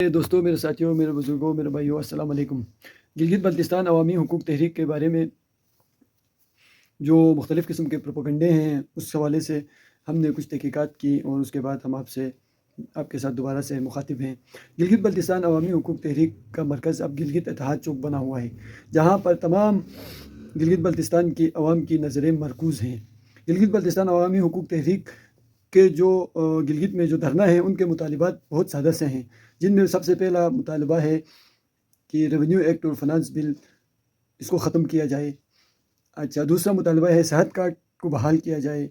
میرے دوستوں، میرے ساتھیوں، میرے بزرگوں، میرے بھائیوں، السلام علیکم۔ گلگت بلتستان عوامی حقوق تحریک کے بارے میں جو مختلف قسم کے پروپیگنڈے ہیں، اس حوالے سے ہم نے کچھ تحقیقات کی اور اس کے بعد ہم آپ کے ساتھ دوبارہ سے مخاطب ہیں۔ گلگت بلتستان عوامی حقوق تحریک کا مرکز اب گلگت اتحاد چوک بنا ہوا ہے، جہاں پر تمام گلگت بلتستان کی عوام کی نظریں مرکوز ہیں۔ گلگت بلتستان عوامی حقوق تحریک کے جو گلگت میں جو دھرنا ہے، ان کے مطالبات بہت سادہ سے ہیں، جن میں سب سے پہلا مطالبہ ہے کہ ریونیو ایکٹ اور فنانس بل اس کو ختم کیا جائے۔ اچھا، دوسرا مطالبہ ہے صحت کارڈ کو بحال کیا جائے،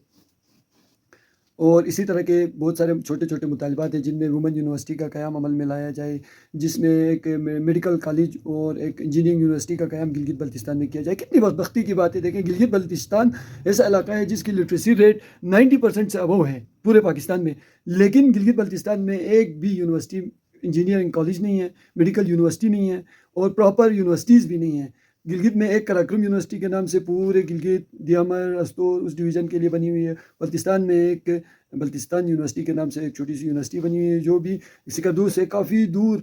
اور اسی طرح کے بہت سارے چھوٹے چھوٹے مطالبات ہیں، جن میں وومن یونیورسٹی کا قیام عمل میں لایا جائے، جس میں ایک میڈیکل کالج اور ایک انجینئرنگ یونیورسٹی کا قیام گلگت بلتستان میں کیا جائے۔ کتنی بدبختی کی بات ہے، دیکھیں گلگت بلتستان ایسا علاقہ ہے جس کی لٹریسی ریٹ 90% سے ابو ہے پورے پاکستان میں، لیکن گلگت بلتستان میں ایک بھی یونیورسٹی، انجینئرنگ کالج نہیں ہے، میڈیکل یونیورسٹی نہیں ہے، اور پراپر یونیورسٹیز بھی نہیں ہیں۔ گلگت میں ایک کراکرم یونیورسٹی کے نام سے پورے گلگت، دیامر، استور اس ڈویژن کے لیے بنی ہوئی ہے۔ بلتستان میں ایک بلتستان یونیورسٹی کے نام سے ایک چھوٹی سی یونیورسٹی بنی ہوئی ہے، جو بھی سکردو سے کافی دور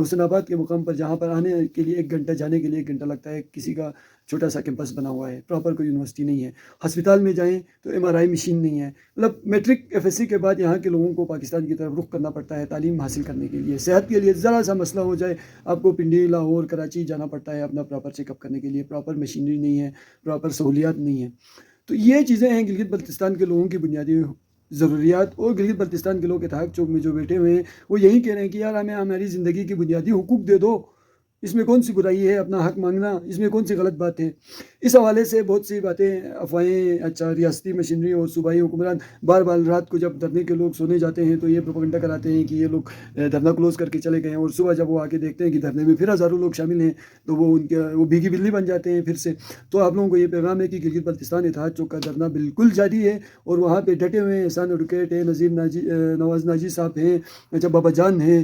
حسین آباد کے مقام پر، جہاں پر آنے کے لیے 1 گھنٹہ، جانے کے لیے 1 گھنٹہ لگتا ہے، کسی کا چھوٹا سا کیمپس بنا ہوا ہے، پراپر کوئی یونیورسٹی نہیں ہے۔ ہسپتال میں جائیں تو MRI مشین نہیں ہے۔ مطلب میٹرک FSC کے بعد یہاں کے لوگوں کو پاکستان کی طرف رخ کرنا پڑتا ہے تعلیم حاصل کرنے کے لیے۔ صحت کے لیے ذرا سا مسئلہ ہو جائے، آپ کو پنڈی، لاہور، کراچی جانا پڑتا ہے اپنا پراپر چیک اپ کرنے کے لیے۔ پراپر مشینری نہیں ہے، پراپر سہولیات نہیں ہیں۔ تو یہ چیزیں ہیں گلگت بلتستان کے لوگوں کی بنیادی ضروریات، اور گلگت بلتستان کے لوگ اتحاد چوک میں جو بیٹھے ہوئے ہیں، وہ یہی کہہ رہے ہیں کہ یار ہمیں ہماری زندگی کی بنیادی حقوق دے دو، اس میں کون سی برائی ہے اپنا حق مانگنا، اس میں کون سی غلط بات ہے۔ اس حوالے سے بہت سی باتیں، افواہیں، اچھا، ریاستی مشینری اور صوبائی حکمران بار بار رات کو جب دھرنے کے لوگ سونے جاتے ہیں تو یہ پروپیگنڈا کراتے ہیں کہ یہ لوگ دھرنا کلوز کر کے چلے گئے ہیں، اور صبح جب وہ آ کے دیکھتے ہیں کہ دھرنے میں پھر ہزاروں لوگ شامل ہیں تو وہ بھیگی بلی بن جاتے ہیں پھر سے۔ تو آپ لوگوں کو یہ پیغام ہے کہ گلگت بلتستان اتحاد چوک کا دھرنا بالکل جاری ہے، اور وہاں پہ ڈٹے ہوئے ہیں احسان ایڈوکیٹ ہیں، نواز ناجی صاحب ہیں، اچھا، بابا جان ہیں،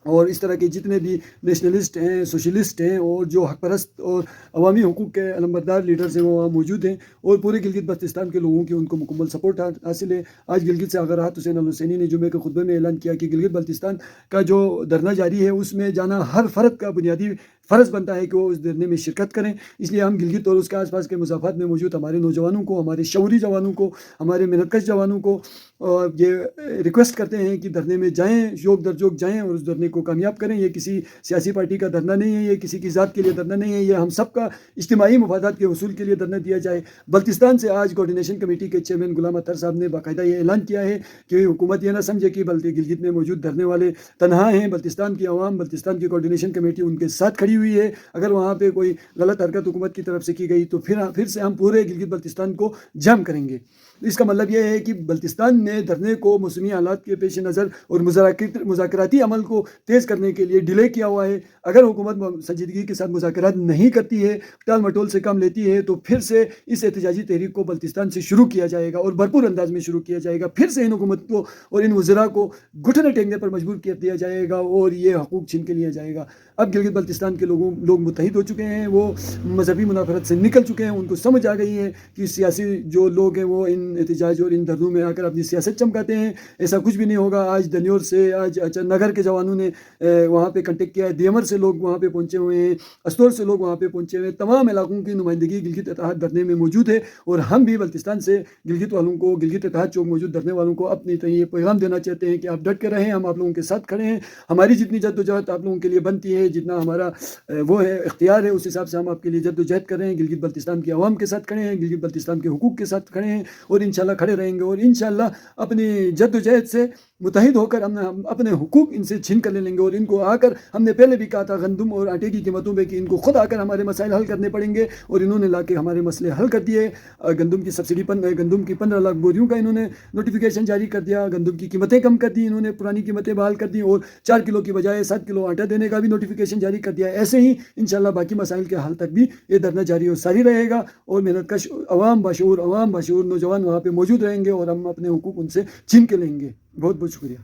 اور اس طرح کے جتنے بھی نیشنلسٹ ہیں، سوشلسٹ ہیں، اور جو حق پرست اور عوامی حقوق کے علمبردار لیڈرز ہیں، وہ وہاں موجود ہیں، اور پورے گلگت بلتستان کے لوگوں کی ان کو مکمل سپورٹ حاصل ہے۔ آج گلگت سے آغا راحت حسین الحسینی نے جمعے کے خطبے میں اعلان کیا کہ گلگت بلتستان کا جو دھرنا جاری ہے، اس میں جانا ہر فرد کا بنیادی فرض بنتا ہے کہ وہ اس دھرنے میں شرکت کریں۔ اس لیے ہم گلگت اور اس کے آس پاس کے مسافات میں موجود ہمارے نوجوانوں کو، ہمارے شعوری جوانوں کو، ہمارے محنت کش جوانوں کو یہ ریکویسٹ کرتے ہیں کہ دھرنے میں جائیں، جوک در جوک جائیں اور اس دھرنے کو کامیاب کریں۔ یہ کسی سیاسی پارٹی کا دھرنا نہیں ہے، یہ کسی کی ذات کے لیے دھرنا نہیں ہے، یہ ہم سب کا اجتماعی مفادات کے حصول کے لیے دھرنا دیا جائے۔ بلتستان سے آج کوارڈینیشن کمیٹی کے چیئرمین غلام اطہر صاحب نے باقاعدہ یہ اعلان کیا ہے کہ حکومت یہ نہ سمجھے کہ گلگت میں موجود دھرنے والے تنہا ہیں۔ بلتستان کی عوام، بلتستان کی کوارڈینیشن کمیٹی ان کے ساتھ کھڑی ہوئی ہے۔ اگر وہاں پہ کوئی غلط حرکت حکومت کی طرف سے کی گئی تو پھر سے ہم پورے گلگت بلتستان کو جام کریں گے۔ اس کا مطلب یہ ہے کہ بلتستان نے دھرنے کو موسمی حالات کے پیش نظر اور مذاکراتی عمل کو تیز کرنے کے لیے ڈیلے کیا ہوا ہے۔ اگر حکومت سنجیدگی کے ساتھ مذاکرات نہیں کرتی ہے، ٹال مٹول سے کام لیتی ہے، تو پھر سے اس احتجاجی تحریک کو بلتستان سے شروع کیا جائے گا، اور بھرپور انداز میں شروع کیا جائے گا۔ پھر سے ان حکومت کو اور ان وزراء کو گھٹنے ٹیکنے پر مجبور کر دیا جائے گا، اور یہ حقوق چھین کے لیا جائے گا۔ اب گلگت بلتستان کے لوگ متحد ہو چکے ہیں، وہ مذہبی منافرت سے نکل چکے ہیں، ان کو سمجھ آ گئی ہے کہ سیاسی جو لوگ ہیں وہ ان احتجاج اور ان دھرنوں میں آ کر اپنی سیاست چمکاتے ہیں۔ ایسا کچھ بھی نہیں ہوگا۔ آج دنیور سے، آج نگر کے جوانوں نے وہاں پہ کنٹیکٹ کیا ہے، دیمر سے لوگ وہاں پہ پہنچے ہوئے ہیں، استور سے لوگ وہاں پہ پہنچے ہوئے ہیں۔ تمام علاقوں کی نمائندگی گلگت اتحاد دھرنے میں موجود ہے، اور ہم بھی بلتستان سے گلگت والوں کو، گلگت اتحاد چوک موجود دھرنے والوں کو اپنی یہ پیغام دینا چاہتے ہیں کہ آپ ڈٹ کے رہیں، ہم آپ لوگوں کے ساتھ کھڑے ہیں۔ ہماری جتنی جد و جہد آپ لوگوں کے لیے بنتی ہے، جتنا ہمارا وہ ہے اختیار ہے، اس حساب سے ہم آپ کے لیے جد و جہد کر رہے ہیں۔ گلگت بلتستان کی عوام کے ساتھ کھڑے ہیں، گلگت بلتستان کے حقوق کے ساتھ کھڑے ہیں، اور انشاءاللہ کھڑے رہیں گے، اور انشاءاللہ اپنی جد و جہد سے متحد ہو کر ہم اپنے حقوق ان سے چھین کر لے لیں گے۔ اور ان کو آ کر، ہم نے پہلے بھی کہا تھا گندم اور آٹے کی قیمتوں میں، کہ ان کو خود آ کر ہمارے مسائل حل کرنے پڑیں گے، اور انہوں نے لا کے ہمارے مسئلے حل کر دیے۔ گندم کی سبسڈی گندم کی 15 لاکھ بوریوں کا انہوں نے نوٹیفیکیشن جاری کر دیا، گندم کی قیمتیں کم کر دی انہوں نے، پرانی قیمتیں بحال کر دی، اور 4 کلو کی بجائے 7 کلو آٹا دینے کا بھی نوٹیفیکیشن جاری کر دیا۔ ایسے ہی انشاءاللہ باقی مسائل کے حل تک بھی یہ دھرنا جاری اور ساری رہے گا، اور محنت کش عوام باشعور نوجوان وہاں پہ موجود رہیں گے، اور ہم اپنے حقوق ان سے چھین کے لیں گے۔ بہت بہت شکریہ۔